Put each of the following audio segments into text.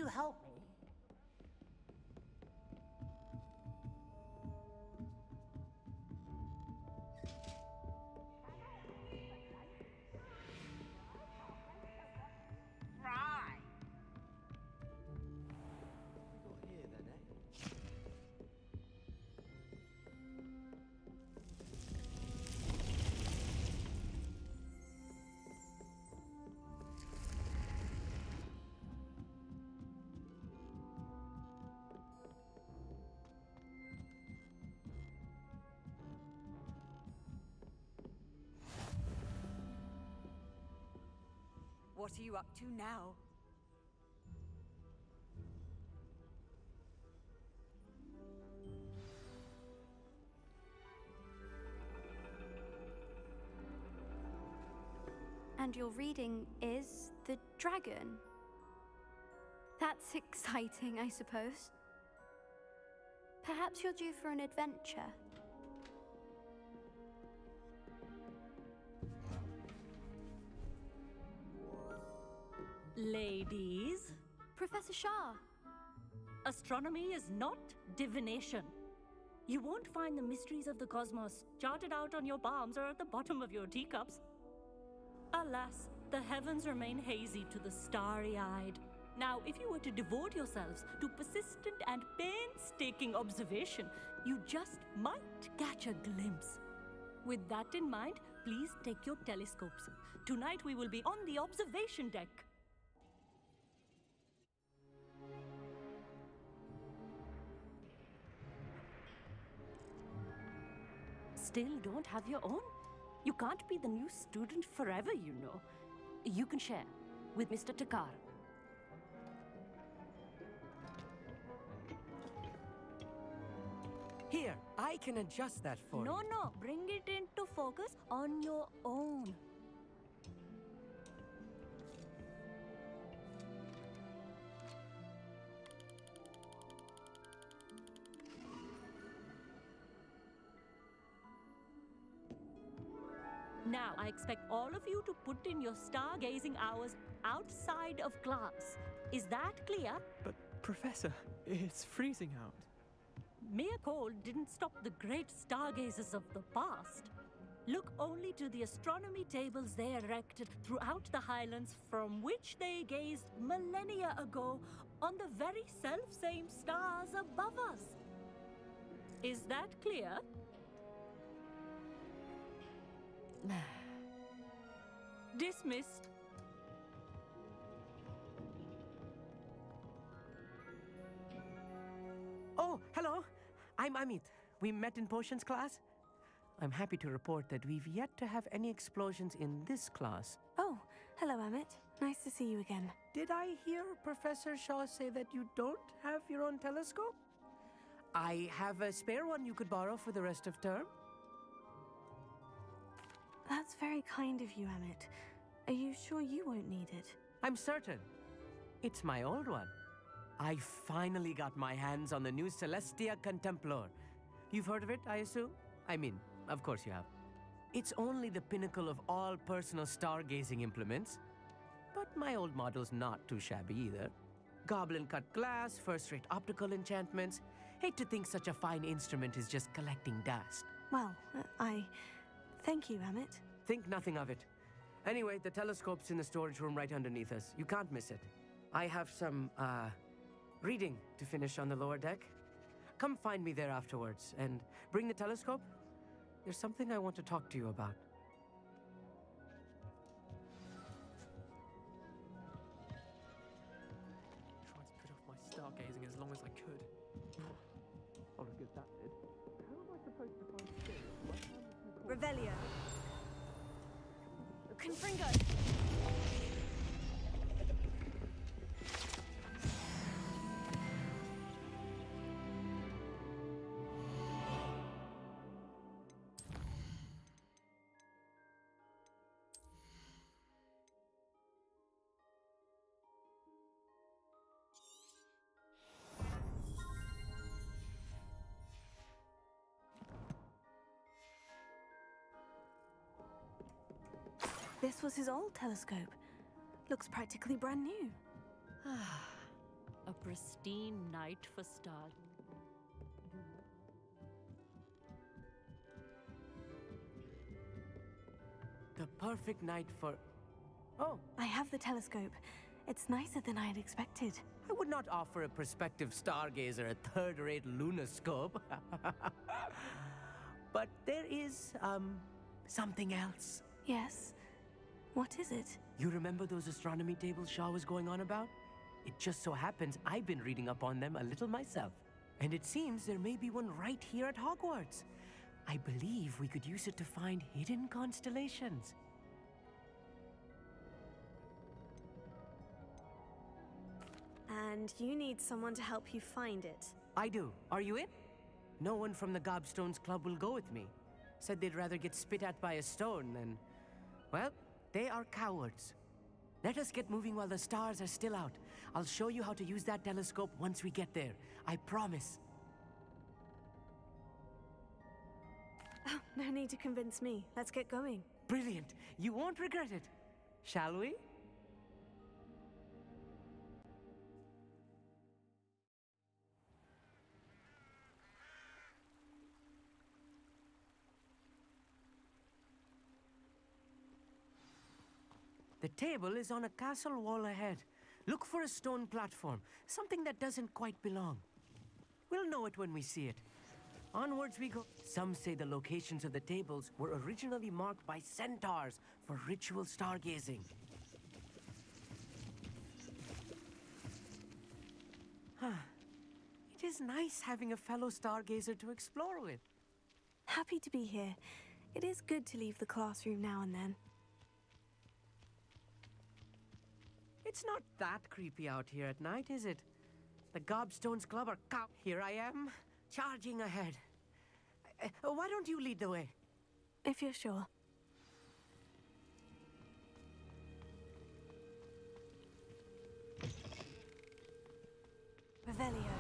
you help me? Right. What we got here then, eh? What are you up to now? And your reading is the dragon. That's exciting, I suppose. Perhaps you're due for an adventure. Ladies, Professor Shah. astronomy is not divination. You won't find the mysteries of the cosmos charted out on your palms or at the bottom of your teacups. Alas, the heavens remain hazy to the starry-eyed. Now, if you were to devote yourselves to persistent and painstaking observation, you just might catch a glimpse. With that in mind, please take your telescopes. Tonight we will be on the observation deck. Still don't have your own? You can't be the new student forever, you know. You can share with Mr. Takar. Here, I can adjust that for you. No, bring it into focus on your own. Now, I expect all of you to put in your stargazing hours outside of class. Is that clear? But, Professor, it's freezing out. Mere cold didn't stop the great stargazers of the past. Look only to the astronomy tables they erected throughout the highlands from which they gazed millennia ago on the very self-same stars above us. Is that clear? Dismissed. Oh, hello. I'm Amit. We met in potions class. I'm happy to report that we've yet to have any explosions in this class. Oh, hello, Amit. Nice to see you again. Did I hear Professor Shaw say that you don't have your own telescope? I have a spare one you could borrow for the rest of term. That's very kind of you, Amit. Are you sure you won't need it? I'm certain. It's my old one. I finally got my hands on the new Celestia Contemplar. You've heard of it, I assume? I mean, of course you have. It's only the pinnacle of all personal stargazing implements. But my old model's not too shabby either. Goblin-cut glass, first-rate optical enchantments. Hate to think such a fine instrument is just collecting dust. Well, thank you, Amit. Think nothing of it. Anyway, the telescope's in the storage room right underneath us. You can't miss it. I have some, reading to finish on the lower deck. Come find me there afterwards, and bring the telescope. There's something I want to talk to you about. Tried to put off my stargazing as long as I could. Not as good as that did. How am I supposed to find spirits? Revelio. Confringo. This was his old telescope. Looks practically brand new. A pristine night for stars. The perfect night for... Oh, I have the telescope. It's nicer than I had expected. I would not offer a prospective stargazer a third-rate lunoscope. But there is, something else. Yes? What is it? You remember those astronomy tables Shaw was going on about? It just so happens I've been reading up on them a little myself. And it seems there may be one right here at Hogwarts. I believe we could use it to find hidden constellations. And you need someone to help you find it. I do. Are you in? No one from the Gobstones Club will go with me. Said they'd rather get spit at by a stone than... Well, they are cowards. Let us get moving while the stars are still out. I'll show you how to use that telescope once we get there. I promise. Oh, no need to convince me. Let's get going. Brilliant. You won't regret it. Shall we? The table is on a castle wall ahead. Look for a stone platform, something that doesn't quite belong. We'll know it when we see it. Onwards we go. Some say the locations of the tables were originally marked by centaurs for ritual stargazing. It is nice having a fellow stargazer to explore with. Happy to be here. It is good to leave the classroom now and then. It's not that creepy out here at night, is it? The Gobstones Club are cow. Here I am, charging ahead. Why don't you lead the way? If you're sure. Revelio.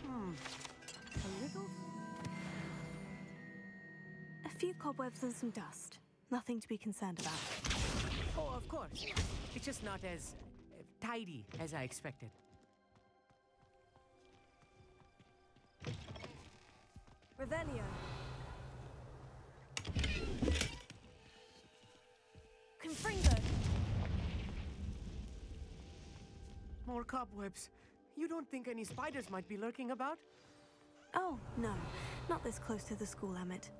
A little... A few cobwebs and some dust. Nothing to be concerned about. Oh, of course. It's just not as tidy as I expected. Revelio. Confringo. More cobwebs. You don't think any spiders might be lurking about? Oh, no. Not this close to the school, Emmett.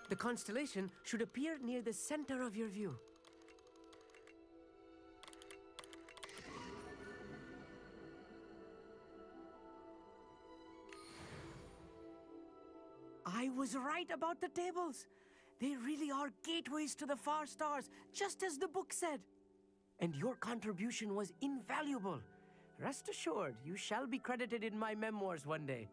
The constellation should appear near the center of your view. I was right about the tables. They really are gateways to the far stars, just as the book said. And your contribution was invaluable. Rest assured, you shall be credited in my memoirs one day.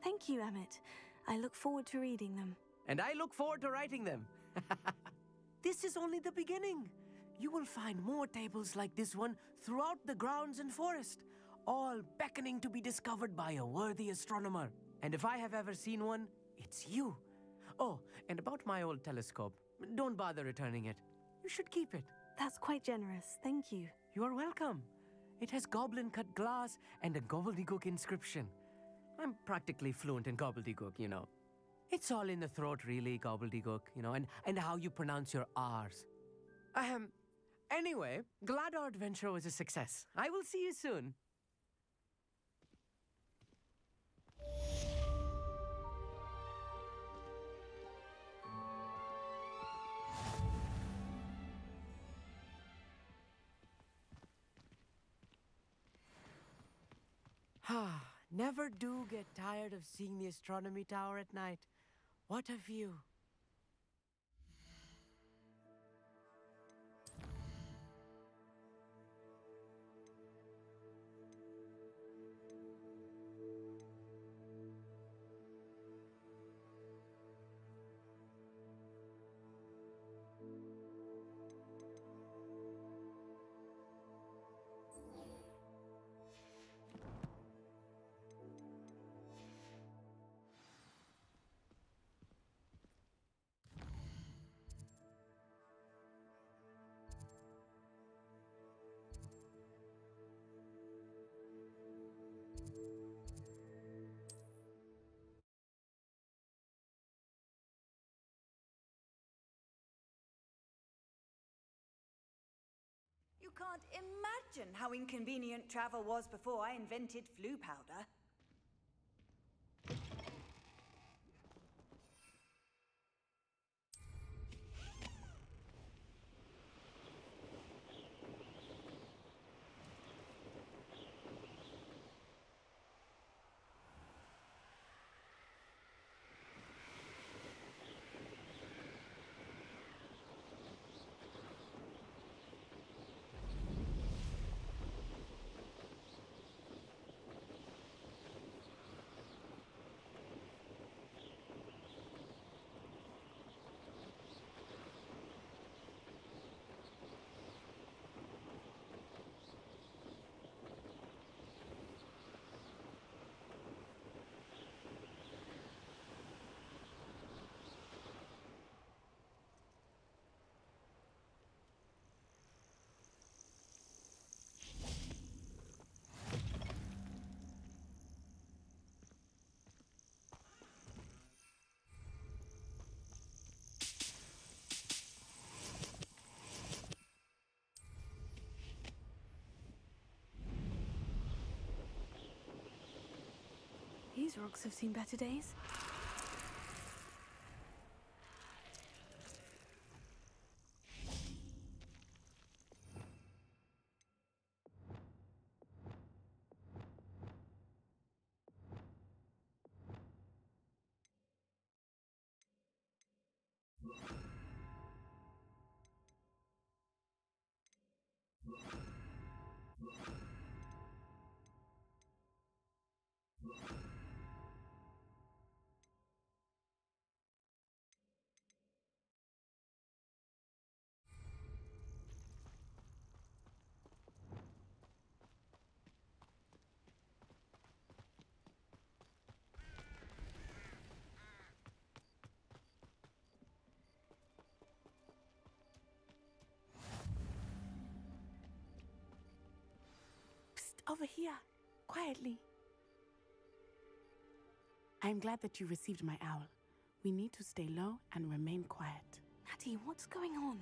Thank you, Emmett. I look forward to reading them. And I look forward to writing them. This is only the beginning. You will find more tables like this one throughout the grounds and forest, all beckoning to be discovered by a worthy astronomer. And if I have ever seen one, it's you. Oh, and about my old telescope, don't bother returning it. You should keep it. That's quite generous. Thank you. You are welcome. It has goblin-cut glass and a gobbledygook inscription. I'm practically fluent in gobbledygook, you know. It's all in the throat, really, gobbledygook, you know, and how you pronounce your R's. Anyway, glad our adventure was a success. I will see you soon. Never do get tired of seeing the astronomy tower at night. What a view. can't imagine how inconvenient travel was before I invented flu powder. These rocks have seen better days. Over here, quietly. I am glad that you received my owl. We need to stay low and remain quiet. Natty, what's going on?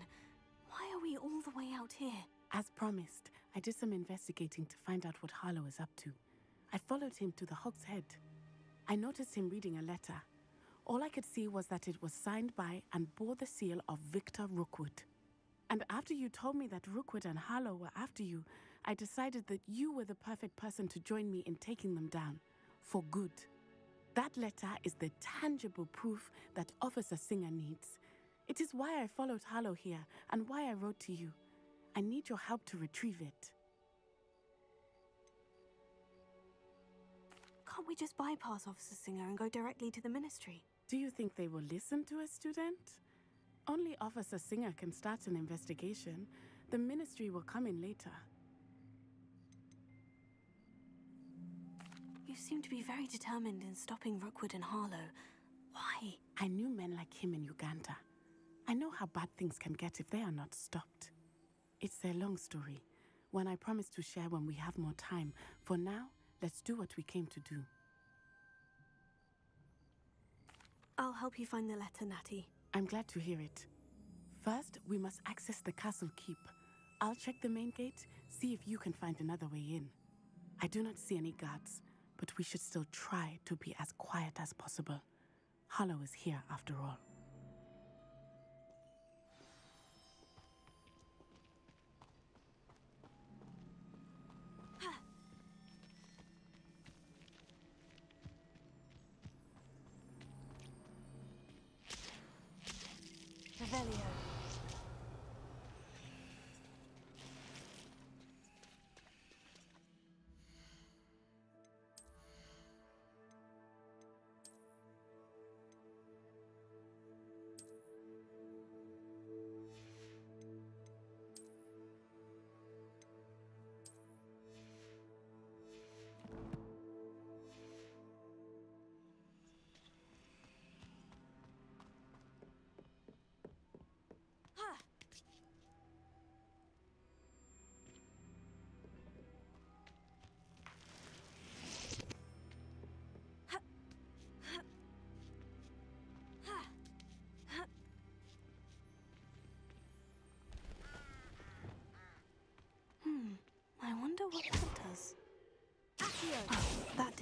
Why are we all the way out here? As promised, I did some investigating to find out what Harlow is up to. I followed him to the Hog's Head. I noticed him reading a letter. All I could see was that it was signed by and bore the seal of Victor Rookwood. And after you told me that Rookwood and Harlow were after you, I decided that you were the perfect person to join me in taking them down, for good. That letter is the tangible proof that Officer Singer needs. It is why I followed Harlow here and why I wrote to you. I need your help to retrieve it. Can't we just bypass Officer Singer and go directly to the Ministry? Do you think they will listen to a student? Only Officer Singer can start an investigation. The Ministry will come in later. You seem to be very determined in stopping Rookwood and Harlow. Why? I knew men like him in Uganda. I know how bad things can get if they are not stopped. It's a long story, one I promise to share when we have more time. For now, let's do what we came to do. I'll help you find the letter, Natty. I'm glad to hear it. First, we must access the castle keep. I'll check the main gate, see if you can find another way in. I do not see any guards, but we should still try to be as quiet as possible. Harlow is here after all. Revelio.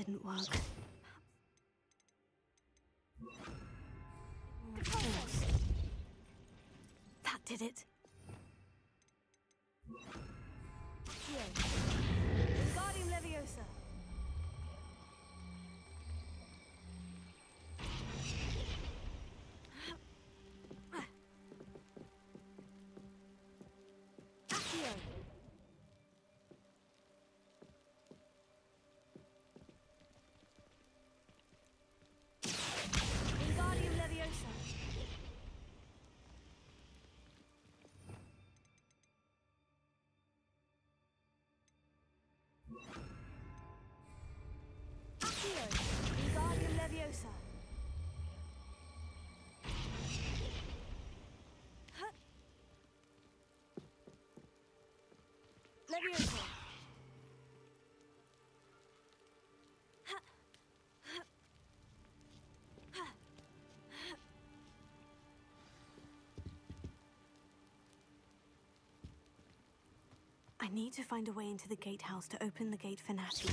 didn't work. That did it. Wingardium Leviosa. Accio. Wingardium Leviosa. Accio. Wingardium Leviosa. Huh. Leviosa. I need to find a way into the gatehouse to open the gate for Natty.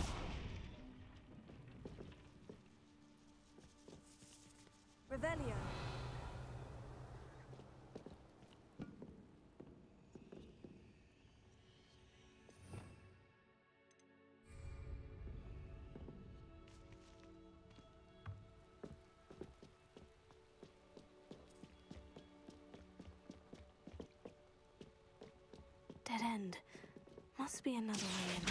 Revelio. Dead end. Must be another way in.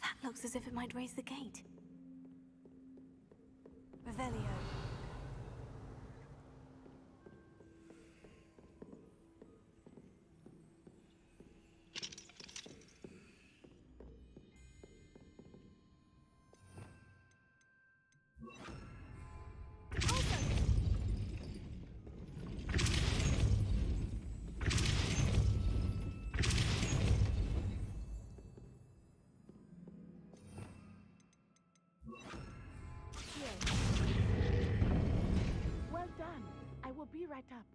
That looks as if it might raise the gate. Revelio. Well done. I will be right up.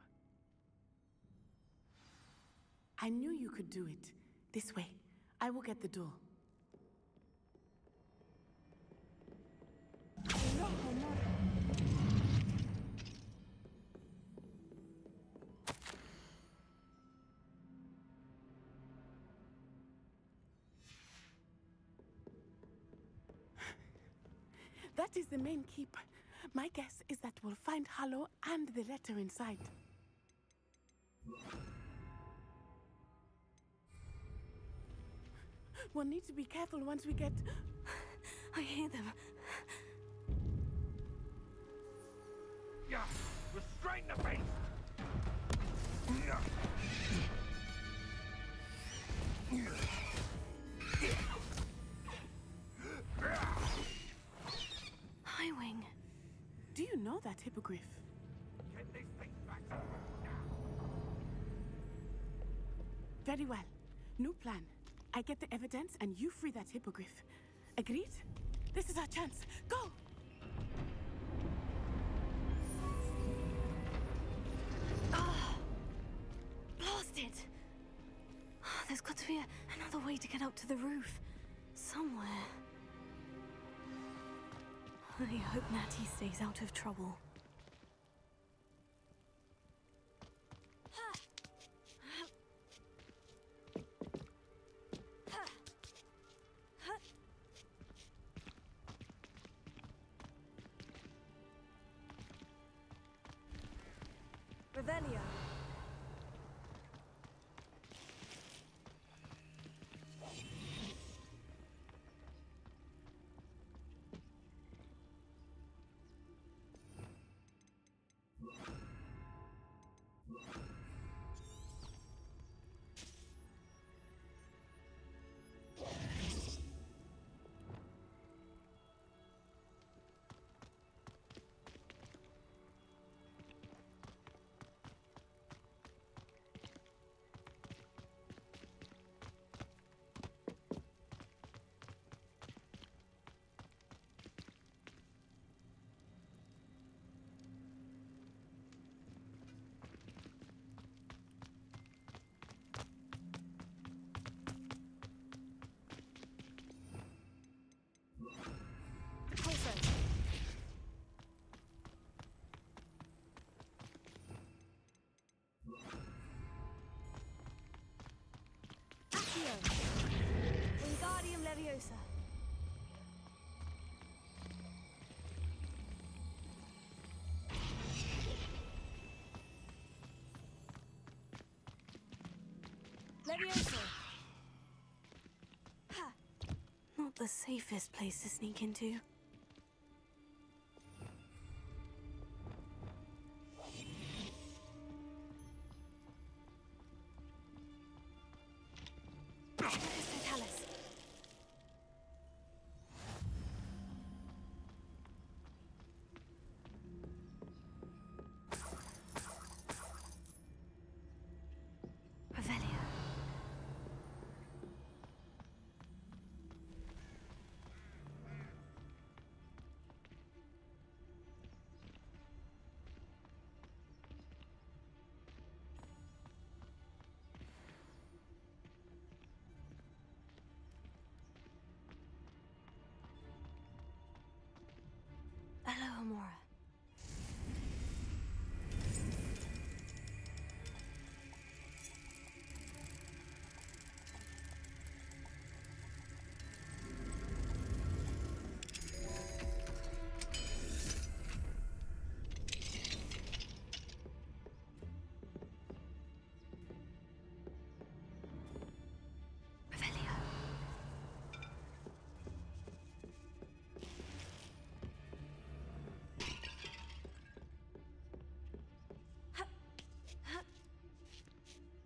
I knew you could do it. This way. I will get the door. That is the main keep. My guess is that we'll find Hallow and the letter inside. We'll need to be careful once we get... I hear them. Yeah, restrain the beast! Highwing. Do you know that hippogriff? Get these things back now! Very well. New plan. I get the evidence and you free that hippogriff. Agreed? This is our chance. Go! Blasted! There's got to be another way to get up to the roof. Somewhere. I hope Natty stays out of trouble. Revelio. Leviosa. Leviosa. Ha. Not the safest place to sneak into. Hello, Amora.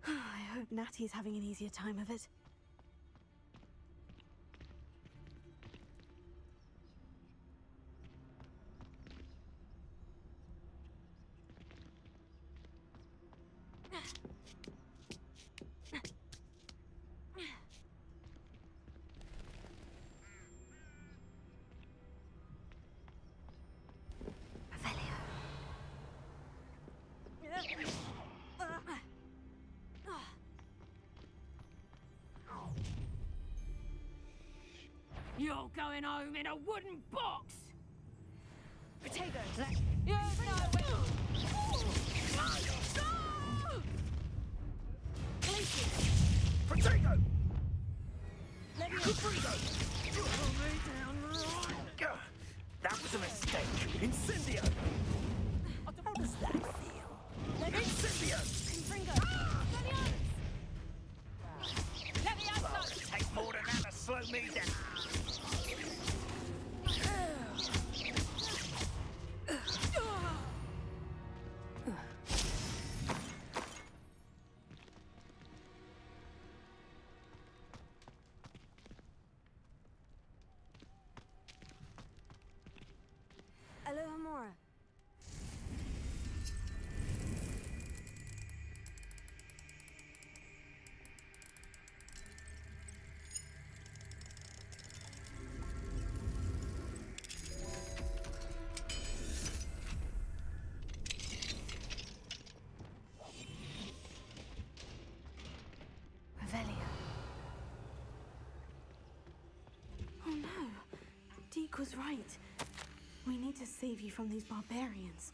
I hope Natty's having an easier time of it. You're going home in a wooden box! Potatoes. You know Potato! Leviosa. You pull me down right. That was a mistake. Incendio! How does that feel? Incendio! Confringo. Oh, it'll take more than that to slow me down. Hello, Amora. Revelio. Oh no. Deke was right. We need to save you from these barbarians.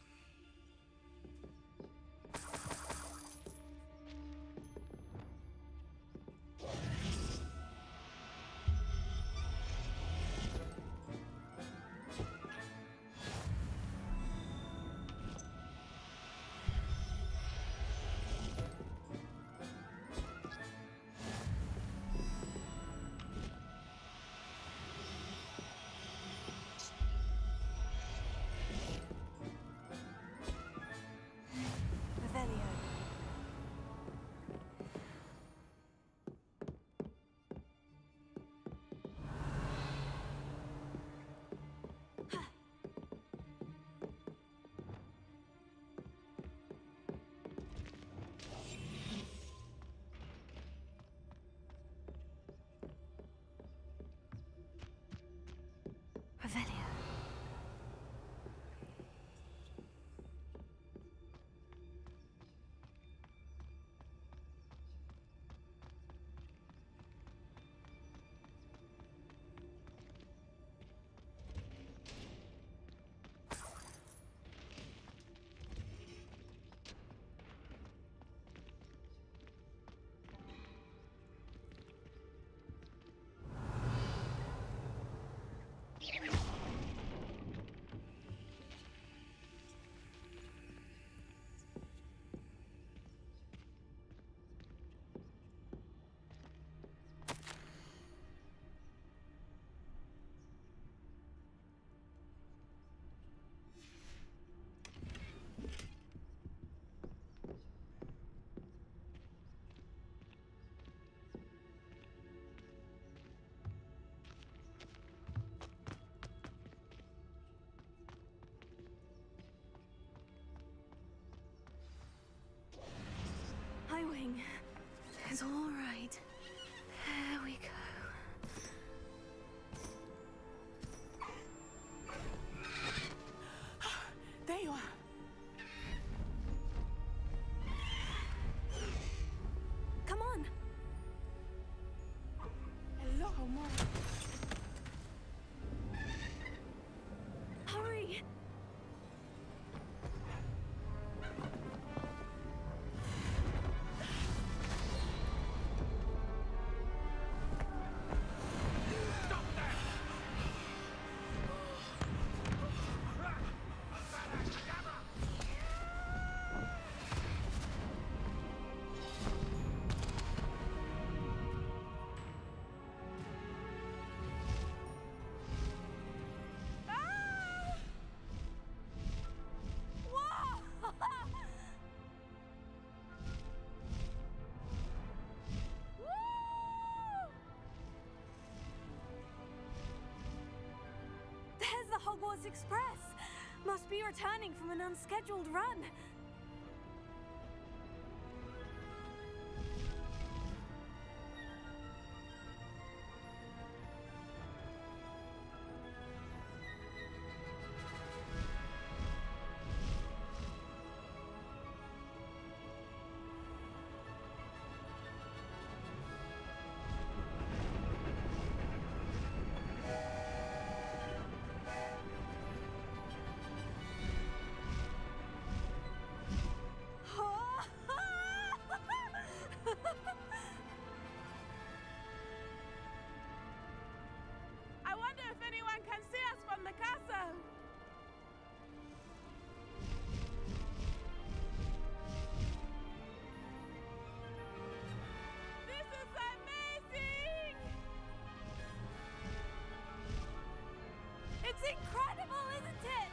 is all right. There we go. There you are. Come on. Hello, Mom. Hurry. There's the Hogwarts Express. Must be returning from an unscheduled run. I wonder if anyone can see us from the castle. This is amazing! It's incredible, isn't it?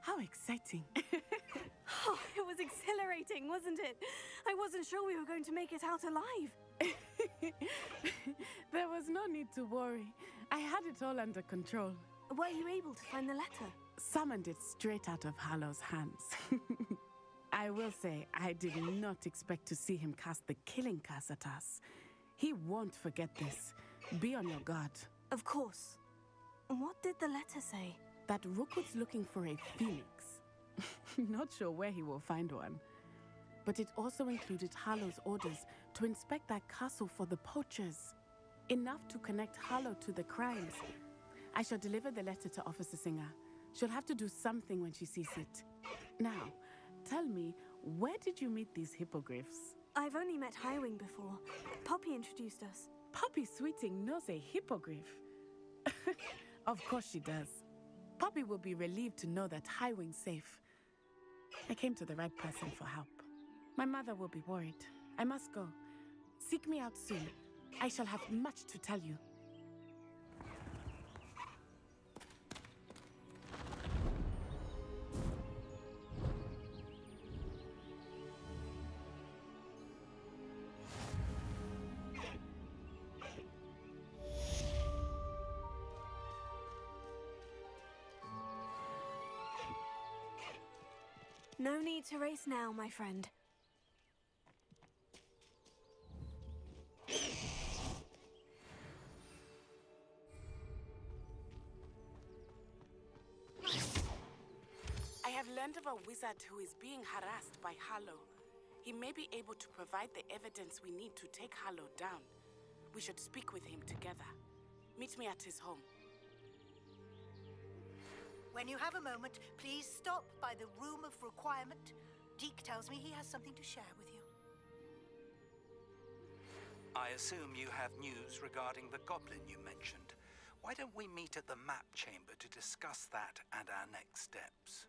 How exciting. Oh, it was exhilarating, wasn't it? I wasn't sure we were going to make it out alive. There was no need to worry. I had it all under control. Were you able to find the letter? Summoned it straight out of Hallow's hands. I will say, I did not expect to see him cast the killing curse at us. He won't forget this. Be on your guard. Of course. What did the letter say? That Rookwood's looking for a phoenix. Not sure where he will find one. But it also included Harlow's orders to inspect that castle for the poachers. Enough to connect Harlow to the crimes. I shall deliver the letter to Officer Singer. She'll have to do something when she sees it. Now, tell me, where did you meet these hippogriffs? I've only met Highwing before. Poppy introduced us. Poppy Sweeting knows a hippogriff. Of course she does. Poppy will be relieved to know that Highwing's safe. I came to the right person for help. My mother will be worried. I must go. Seek me out soon. I shall have much to tell you. No need to race now, my friend. I have learned of a wizard who is being harassed by Harlow. He may be able to provide the evidence we need to take Harlow down. We should speak with him together. Meet me at his home. When you have a moment, please stop by the Room of Requirement. Deke tells me he has something to share with you. I assume you have news regarding the goblin you mentioned. Why don't we meet at the map chamber to discuss that and our next steps?